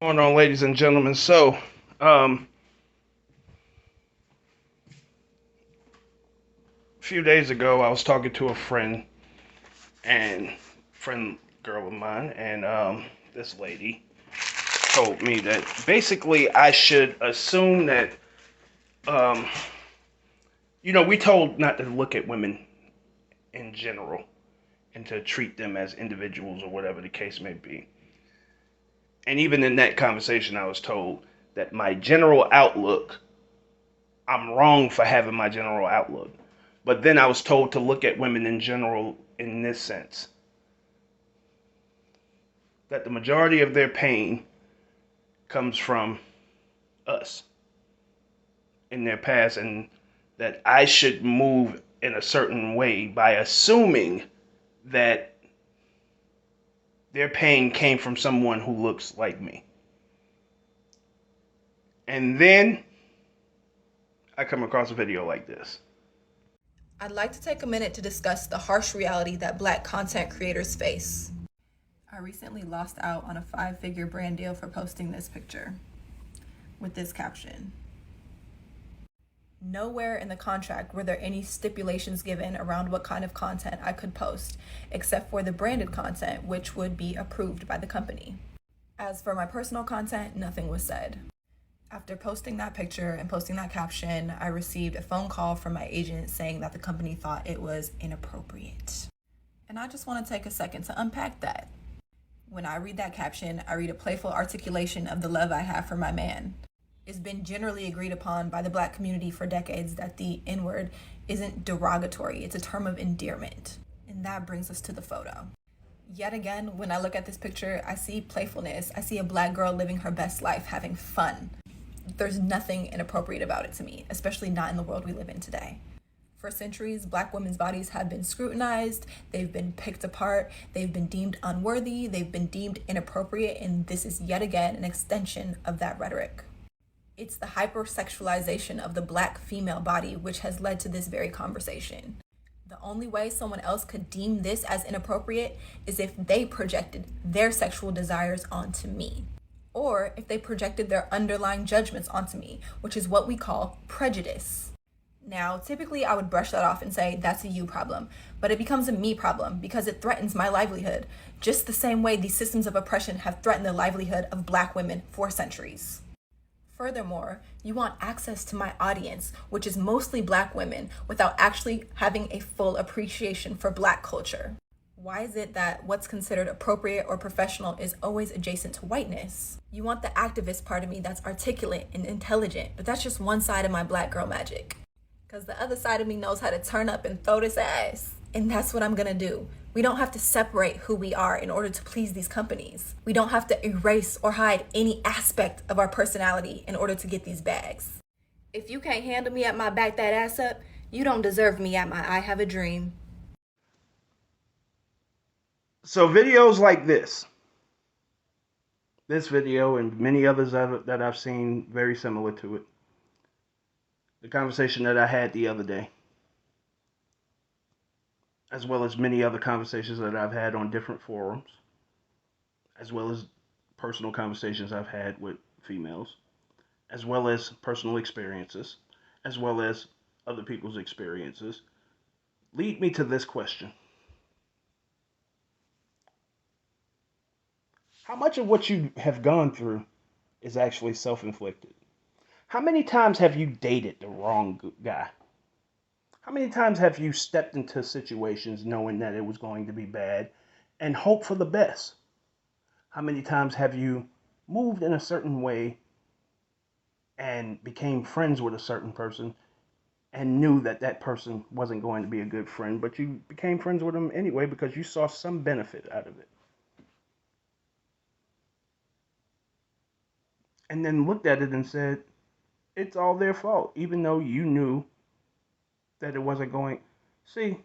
Going on, ladies and gentlemen. A few days ago, I was talking to a and friend girl of mine, and this lady told me that basically I should assume that, um, we told not to look at women in general and to treat them as individuals or whatever the case may be. And even in that conversation, I was told that my general outlook, I'm wrong for having my general outlook. But then I was told to look at women in general in this sense that the majority of their pain comes from us in their past, and that I should move in a certain way by assuming that their pain came from someone who looks like me. And then I come across a video like this. I'd like to take a minute to discuss the harsh reality that Black content creators face. I recently lost out on a 5-figure brand deal for posting this picture with this caption. Nowhere in the contract were there any stipulations given around what kind of content I could post, except for the branded content, which would be approved by the company. As for my personal content, nothing was said. After posting that picture and posting that caption, I received a phone call from my agent saying that the company thought it was inappropriate. And I just want to take a second to unpack that. When I read that caption, I read a playful articulation of the love I have for my man. It's been generally agreed upon by the Black community for decades that the N-word isn't derogatory, it's a term of endearment. And that brings us to the photo. Yet again, when I look at this picture, I see playfulness. I see a Black girl living her best life, having fun. There's nothing inappropriate about it to me, especially not in the world we live in today. For centuries, Black women's bodies have been scrutinized, they've been picked apart, they've been deemed unworthy, they've been deemed inappropriate, and this is yet again an extension of that rhetoric. It's the hypersexualization of the Black female body which has led to this very conversation. The only way someone else could deem this as inappropriate is if they projected their sexual desires onto me, or if they projected their underlying judgments onto me, which is what we call prejudice. Now, typically I would brush that off and say that's a you problem, but it becomes a me problem because it threatens my livelihood, just the same way these systems of oppression have threatened the livelihood of Black women for centuries. Furthermore, you want access to my audience, which is mostly Black women, without actually having a full appreciation for Black culture. Why is it that what's considered appropriate or professional is always adjacent to whiteness? You want the activist part of me that's articulate and intelligent, but that's just one side of my Black girl magic. Because the other side of me knows how to turn up and throw this ass. And that's what I'm gonna do. We don't have to separate who we are in order to please these companies. We don't have to erase or hide any aspect of our personality in order to get these bags. If you can't handle me at my back that ass up, you don't deserve me at my I have a dream. So videos like this video and many others that I've seen very similar to it. The conversation that I had the other day, as well as many other conversations that I've had on different forums, as well as personal conversations I've had with females, as well as personal experiences, as well as other people's experiences, lead me to this question. How much of what you have gone through is actually self inflicted? How many times have you dated the wrong guy? How many times have you stepped into situations knowing that it was going to be bad and hope for the best? How many times have you moved in a certain way and became friends with a certain person and knew that that person wasn't going to be a good friend, but you became friends with them anyway because you saw some benefit out of it? And then looked at it and said, it's all their fault, even though you knew that it wasn't going. See,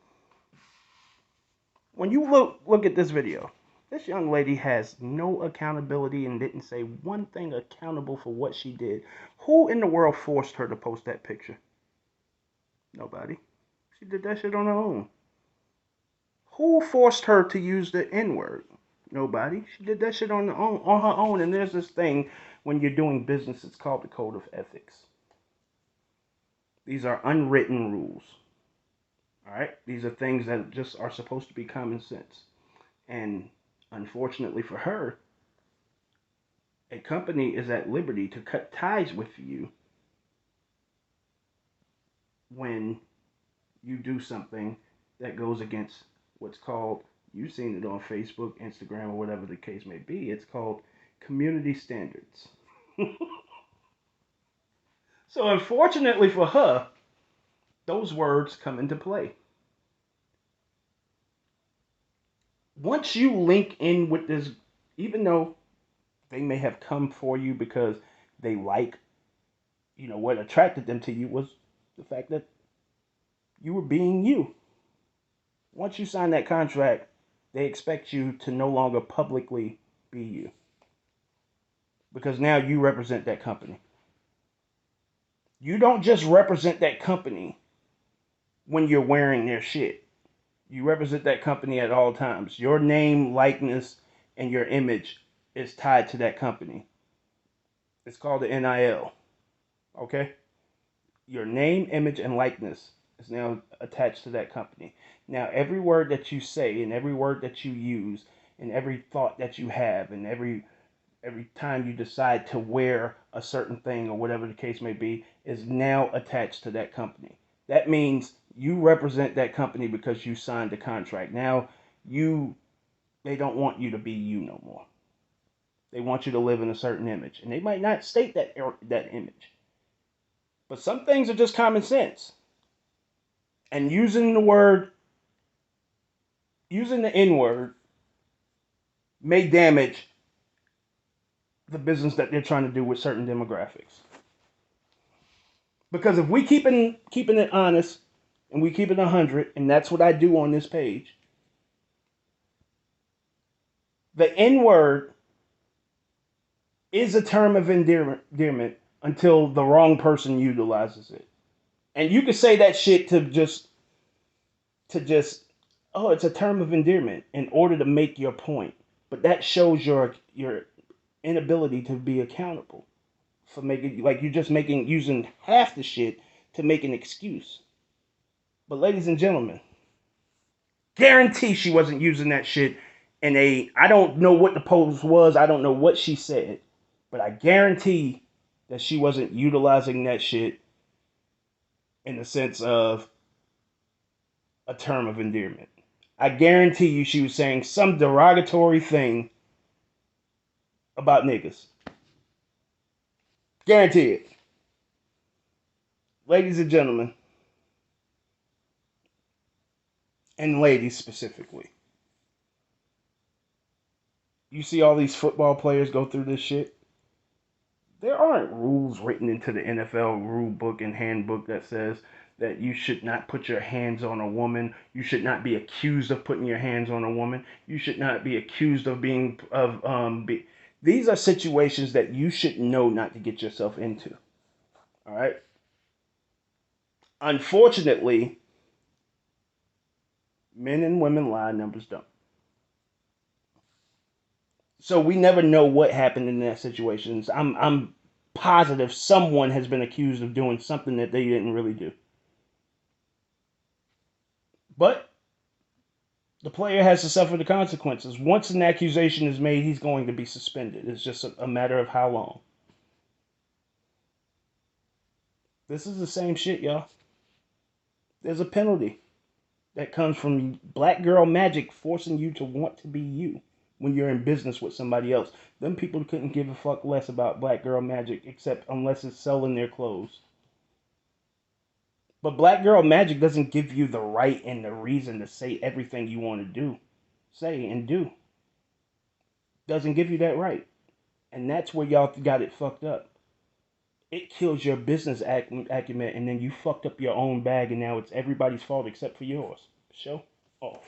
when you look at this video, this young lady has no accountability and didn't say one thing accountable for what she did. Who in the world forced her to post that picture? Nobody. She did that shit on her own. Who forced her to use the N-word? Nobody. She did that shit on her own. And there's this thing when you're doing business. It's called the code of ethics. These are unwritten rules. All right. These are things that just are supposed to be common sense. And unfortunately for her, a company is at liberty to cut ties with you when you do something that goes against what's called, you've seen it on Facebook, Instagram, or whatever the case may be, it's called community standards. So, unfortunately for her, those words come into play. Once you link in with this, even though they may have come for you because they like, what attracted them to you was the fact that you were being you. Once you sign that contract, they expect you to no longer publicly be you because now you represent that company. You don't just represent that company when you're wearing their shit. You represent that company at all times. Your name, likeness, and your image is tied to that company. It's called the NIL. Okay? Your name, image, and likeness is now attached to that company. Now, every word that you say and every word that you use and every thought that you have and every time you decide to wear a certain thing or whatever the case may be is now attached to that company. That means you represent that company because you signed the contract. Now you they don't want you to be you no more. They want you to live in a certain image, and they might not state that image. But some things are just common sense. And using the N word may damage the business that they're trying to do with certain demographics. Because if we keeping it honest and we keep it 100, and that's what I do on this page, the N word is a term of endearment until the wrong person utilizes it. And you can say that shit to just oh, it's a term of endearment in order to make your point. But that shows your inability to be accountable for making, like, you're just making using half the shit to make an excuse. But ladies and gentlemen, guarantee she wasn't using that shit in a, I don't know what the post was, I don't know what she said, but I guarantee that she wasn't utilizing that shit in the sense of a term of endearment. I guarantee you she was saying some derogatory thing about niggas. Guarantee it. Ladies and gentlemen, and ladies specifically, you see all these football players go through this shit. There aren't rules written into the NFL rule book and handbook that says that you should not put your hands on a woman. You should not be accused of putting your hands on a woman. You should not be accused of being of these are situations that you should know not to get yourself into. All right. Unfortunately, men and women lie, numbers don't. So we never know what happened in that situation. I'm positive someone has been accused of doing something that they didn't really do. But the player has to suffer the consequences. Once an accusation is made, he's going to be suspended. It's just a matter of how long. This is the same shit, y'all. There's a penalty that comes from black girl magic forcing you to want to be you when you're in business with somebody else. Them people couldn't give a fuck less about black girl magic except unless it's selling their clothes. But black girl magic doesn't give you the right and the reason to say everything you want to do, say and do. Doesn't give you that right. And that's where y'all got it fucked up. It kills your business acumen, and then you fucked up your own bag, and now it's everybody's fault except for yours. Show off.